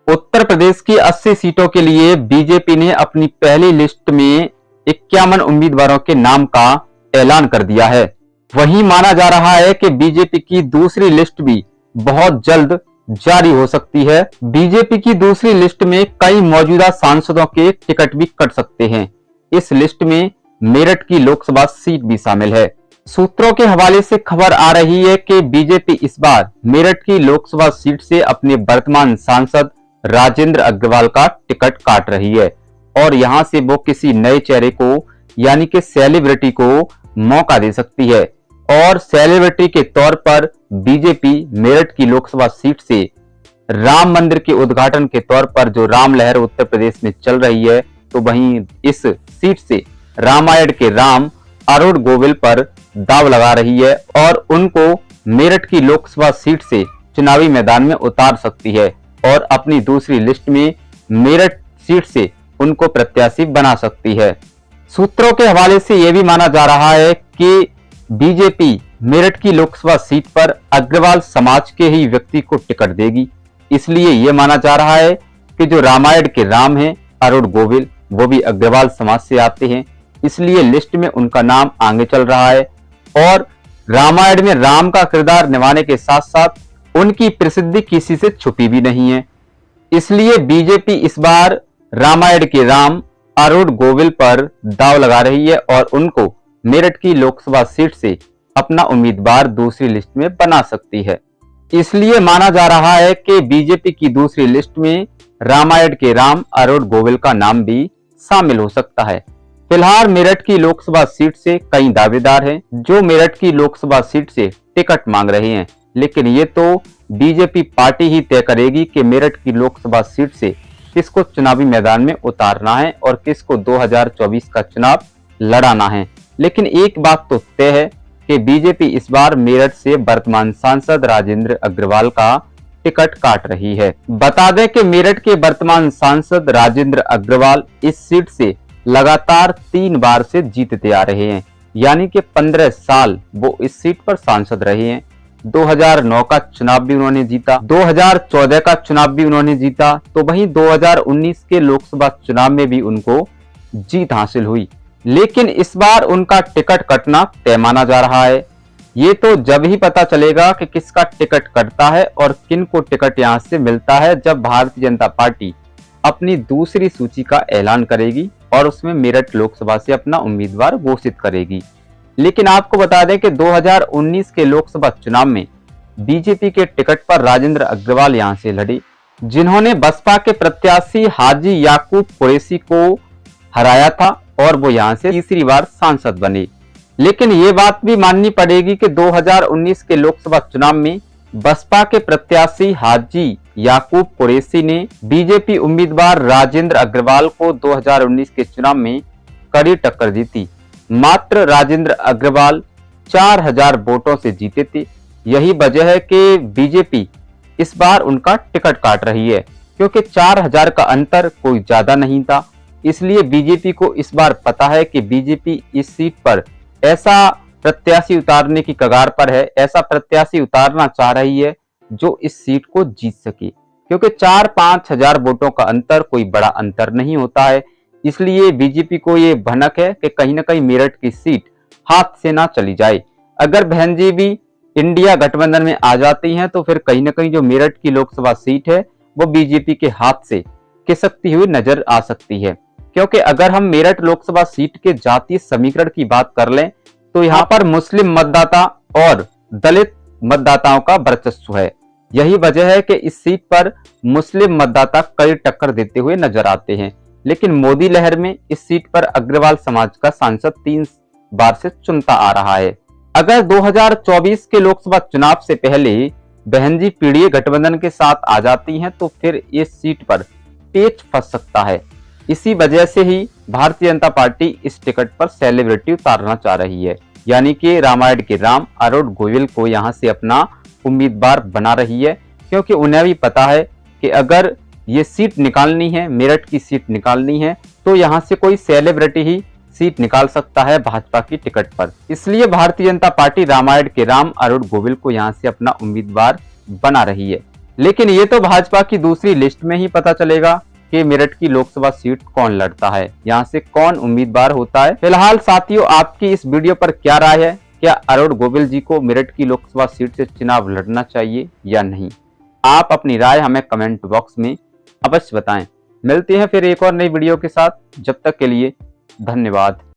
उत्तर प्रदेश की 80 सीटों के लिए बीजेपी ने अपनी पहली लिस्ट में 51 उम्मीदवारों के नाम का ऐलान कर दिया है। वहीं माना जा रहा है कि बीजेपी की दूसरी लिस्ट भी बहुत जल्द जारी हो सकती है। बीजेपी की दूसरी लिस्ट में कई मौजूदा सांसदों के टिकट भी कट सकते हैं। इस लिस्ट में मेरठ की लोकसभा सीट भी शामिल है। सूत्रों के हवाले से खबर आ रही है कि बीजेपी इस बार मेरठ की लोकसभा सीट से अपने वर्तमान सांसद राजेंद्र अग्रवाल का टिकट काट रही है और यहां से वो किसी नए चेहरे को यानी कि सेलिब्रिटी को मौका दे सकती है। और सेलिब्रिटी के तौर पर बीजेपी मेरठ की लोकसभा सीट से राम मंदिर के उद्घाटन के तौर पर जो राम लहर उत्तर प्रदेश में चल रही है, तो वहीं इस सीट से रामायण के राम अरुण गोविल पर दाव लगा रही है और उनको मेरठ की लोकसभा सीट से चुनावी मैदान में उतार सकती है और अपनी दूसरी लिस्ट में मेरठ सीट से उनको प्रत्याशी बना सकती है। सूत्रों के हवाले से यह भी माना जा रहा है कि बीजेपी मेरठ की लोकसभा सीट पर अग्रवाल समाज के ही व्यक्ति को टिकट देगी। इसलिए यह माना जा रहा है कि जो रामायण के राम हैं अरुण गोविल, वो भी अग्रवाल समाज से आते हैं, इसलिए लिस्ट में उनका नाम आगे चल रहा है। और रामायण में राम का किरदार निभाने के साथ साथ उनकी प्रसिद्धि किसी से छुपी भी नहीं है। इसलिए बीजेपी इस बार रामायण के राम अरुण गोविल पर दाव लगा रही है और उनको मेरठ की लोकसभा सीट से अपना उम्मीदवार दूसरी लिस्ट में बना सकती है। इसलिए माना जा रहा है कि बीजेपी की दूसरी लिस्ट में रामायण के राम अरुण गोविल का नाम भी शामिल हो सकता है। फिलहाल मेरठ की लोकसभा सीट से कई दावेदार हैं जो मेरठ की लोकसभा सीट से टिकट मांग रहे हैं, लेकिन ये तो बीजेपी पार्टी ही तय करेगी कि मेरठ की लोकसभा सीट से किसको चुनावी मैदान में उतारना है और किसको 2024 का चुनाव लड़ाना है। लेकिन एक बात तो तय है कि बीजेपी इस बार मेरठ से वर्तमान सांसद राजेंद्र अग्रवाल का टिकट काट रही है। बता दें कि मेरठ के वर्तमान सांसद राजेंद्र अग्रवाल इस सीट से लगातार 3 बार से जीतते आ रहे हैं, यानी कि 15 साल वो इस सीट पर सांसद रहे हैं। 2009 का चुनाव भी उन्होंने जीता, 2014 का चुनाव भी उन्होंने जीता, तो वहीं 2019 के लोकसभा चुनाव में भी उनको जीत हासिल हुई। लेकिन इस बार उनका टिकट कटना तय माना जा रहा है। ये तो जब ही पता चलेगा कि किसका टिकट कटता है और किन को टिकट यहां से मिलता है, जब भारतीय जनता पार्टी अपनी दूसरी सूची का ऐलान करेगी और उसमें मेरठ लोकसभा से अपना उम्मीदवार घोषित करेगी। लेकिन आपको बता दें कि 2019 के लोकसभा चुनाव में बीजेपी के टिकट पर राजेंद्र अग्रवाल यहां से लड़े, जिन्होंने बसपा के प्रत्याशी हाजी याकूब कुरैशी को हराया था और वो यहां से तीसरी बार सांसद बने। लेकिन ये बात भी माननी पड़ेगी कि 2019 के लोकसभा चुनाव में बसपा के प्रत्याशी हाजी याकूब कुरैशी ने बीजेपी उम्मीदवार राजेंद्र अग्रवाल को 2019 के चुनाव में कड़ी टक्कर दी थी। मात्र राजेंद्र अग्रवाल 4000 वोटों से जीते थे। यही वजह है कि बीजेपी इस बार उनका टिकट काट रही है, क्योंकि 4000 का अंतर कोई ज्यादा नहीं था। इसलिए बीजेपी को इस बार पता है कि बीजेपी इस सीट पर ऐसा प्रत्याशी उतारने की कगार पर है, ऐसा प्रत्याशी उतारना चाह रही है जो इस सीट को जीत सके, क्योंकि 4-5 हजार वोटों का अंतर कोई बड़ा अंतर नहीं होता है। इसलिए बीजेपी को ये भनक है कि कहीं ना कहीं मेरठ की सीट हाथ से ना चली जाए। अगर बहन जी भी इंडिया गठबंधन में आ जाती हैं तो फिर कहीं ना कहीं जो मेरठ की लोकसभा सीट है वो बीजेपी के हाथ से खिसकती हुई नजर आ सकती है। क्योंकि अगर हम मेरठ लोकसभा सीट के जातीय समीकरण की बात कर लें तो यहाँ पर मुस्लिम मतदाता और दलित मतदाताओं का वर्चस्व है। यही वजह है कि इस सीट पर मुस्लिम मतदाता कड़ी टक्कर देते हुए नजर आते हैं। लेकिन मोदी लहर में इस सीट पर अग्रवाल समाज का सांसद 3 बार से चुनता आ रहा है। अगर 2024 के लोकसभा चुनाव से पहले बहन जी पीडीए गठबंधन के साथ आ जाती हैं तो फिर इस सीट पर पेच फंस सकता है। इसी वजह से ही भारतीय जनता पार्टी इस टिकट पर सेलिब्रिटी उतारना चाह रही है, यानी कि रामायण के राम अरुण गोविल को यहां से अपना उम्मीदवार बना रही है, क्योंकि उन्हें भी पता है कि अगर ये सीट निकालनी है, मेरठ की सीट निकालनी है, तो यहां से कोई सेलिब्रिटी ही सीट निकाल सकता है भाजपा की टिकट पर। इसलिए भारतीय जनता पार्टी रामायण के राम अरुण गोविल को यहां से अपना उम्मीदवार बना रही है। लेकिन ये तो भाजपा की दूसरी लिस्ट में ही पता चलेगा कि मेरठ की लोकसभा सीट कौन लड़ता है, यहाँ से कौन उम्मीदवार होता है। फिलहाल साथियों, आपकी इस वीडियो पर क्या राय है? क्या अरुण गोविल जी को मेरठ की लोकसभा सीट से चुनाव लड़ना चाहिए या नहीं? आप अपनी राय हमें कमेंट बॉक्स में अवश्य बताएं। मिलते हैं फिर एक और नई वीडियो के साथ, जब तक के लिए धन्यवाद।